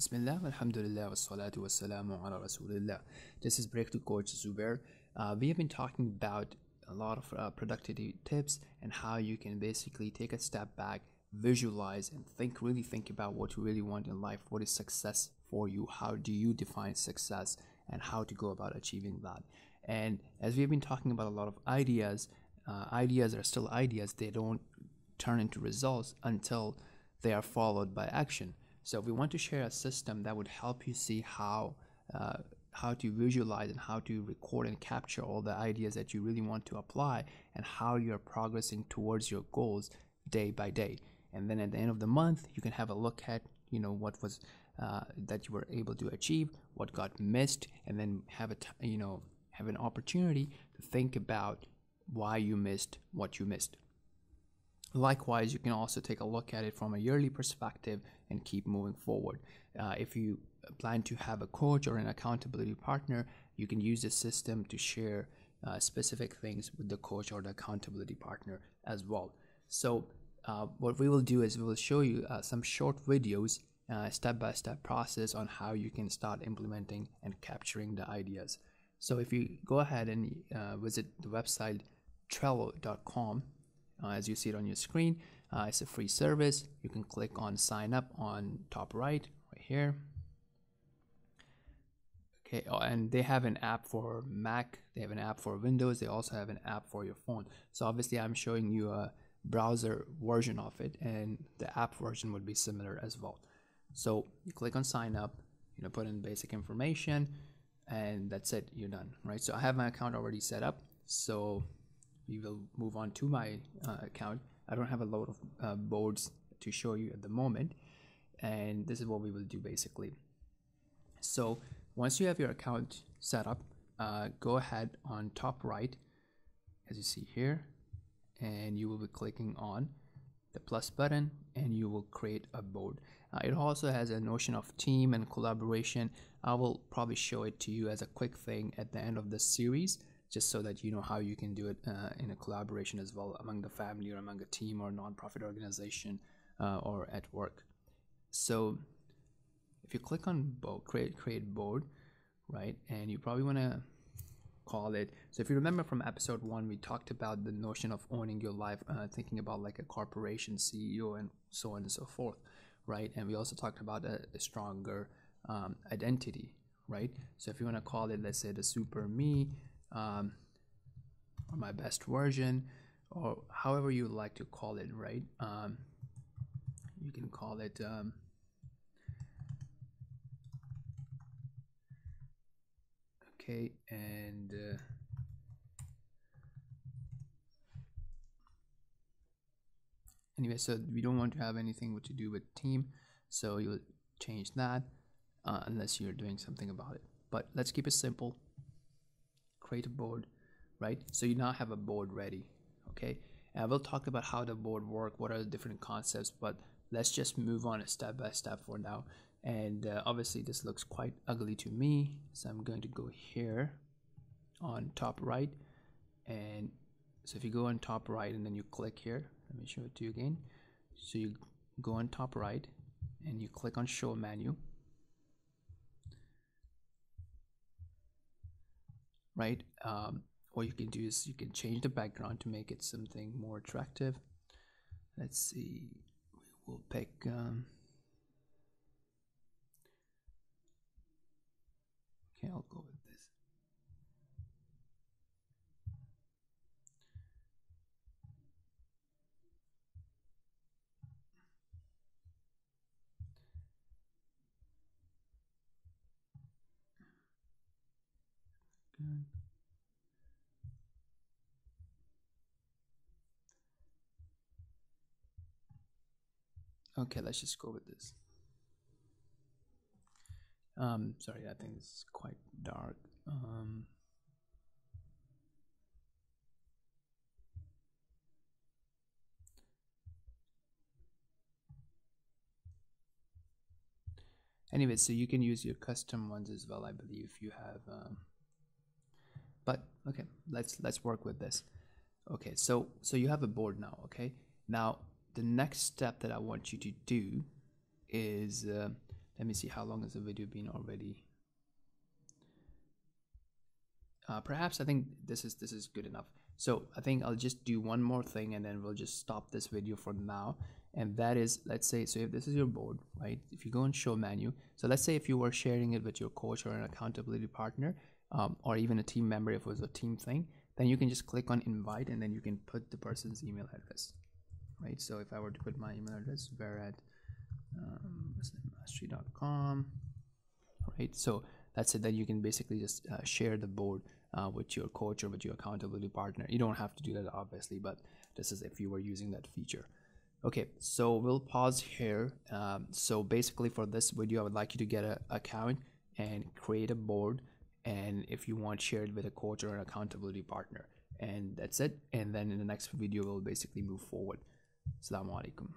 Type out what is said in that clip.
Bismillah, alhamdulillah, wassalatu wassalamu ala rasulillah. This is Breakthrough Coach Zubair. We have been talking about a lot of productivity tips and how you can basically take a step back, visualize, and really think about what you really want in life. What is success for you? How do you define success, and how to go about achieving that? And as we've been talking about a lot of ideas, ideas are still ideas. They don't turn into results until they are followed by action. So we want to share a system that would help you see how to visualize and how to record and capture all the ideas that you really want to apply, and how you're progressing towards your goals day by day. And then at the end of the month, you can have a look at what was that you were able to achieve, what got missed, and then have an opportunity to think about why you missed what you missed. Likewise, you can also take a look at it from a yearly perspective and keep moving forward. If you plan to have a coach or an accountability partner, you can use this system to share specific things with the coach or the accountability partner as well. So what we will do is we will show you some short videos, step-by-step process on how you can start implementing and capturing the ideas. So if you go ahead and visit the website Trello.com, as you see it on your screen, it's a free service. You can click on sign up on top right here. Okay, and they have an app for Mac, they have an app for Windows, they also have an app for your phone. So obviously I'm showing you a browser version of it, and the app version would be similar as well. So you click on sign up, put in basic information, and that's it, you're done, right? So I have my account already set up, so we will move on to my account. I don't have a lot of boards to show you at the moment, and this is what we will do basically. So once you have your account set up, go ahead on top right, as you see here, and you will be clicking on the plus button, and you will create a board. It also has a notion of team and collaboration. I will probably show it to you as a quick thing at the end of this series, just so that you know how you can do it in a collaboration as well, among the family or among a team or non-profit organization or at work. So if you click on create board, right, and you probably want to call it, so if you remember from episode 1, we talked about the notion of owning your life, thinking about like a corporation CEO and so on and so forth, right? And we also talked about a stronger identity, right? So if you want to call it, let's say the super me, or my best version, or however you would like to call it, right? You can call it okay, and anyway, so we don't want to have anything to do with team, so you'll change that unless you're doing something about it. But let's keep it simple. Create a board, right? So you now have a board ready, okay? And we'll talk about how the board work, what are the different concepts, but let's just move on step by step for now. And obviously this looks quite ugly to me, so I'm going to go here on top right. And so if you go on top right and then you click here, let me show it to you again. So you go on top right and you click on show menu, right? What you can do is you can change the background to make it something more attractive. Let's see, we will pick okay, I'll go with this. Good. Okay, let's just go with this. Sorry, I think it's quite dark. Anyway, so you can use your custom ones as well, I believe, if you have but okay, let's work with this. Okay, so you have a board now. Okay, now the next step that I want you to do is Let me see how long has the video been already. Perhaps I think this is good enough. So I think I'll just do one more thing and then we'll just stop this video for now. And that is, let's say, so if this is your board, right? If you go and show menu, so let's say if you were sharing it with your coach or an accountability partner, or even a team member, if it was a team thing, then you can just click on invite and then you can put the person's email address, right? So if I were to put my email address, Zubair at MuslimMastery.com, right? So that's it. Then you can basically just share the board with your coach or with your accountability partner. You don't have to do that obviously, but this is if you were using that feature. Okay, so we'll pause here. So basically for this video, I would like you to get an account and create a board, and if you want, share it with a coach or an accountability partner, and that's it. And then in the next video we'll basically move forward. Assalamu alaikum.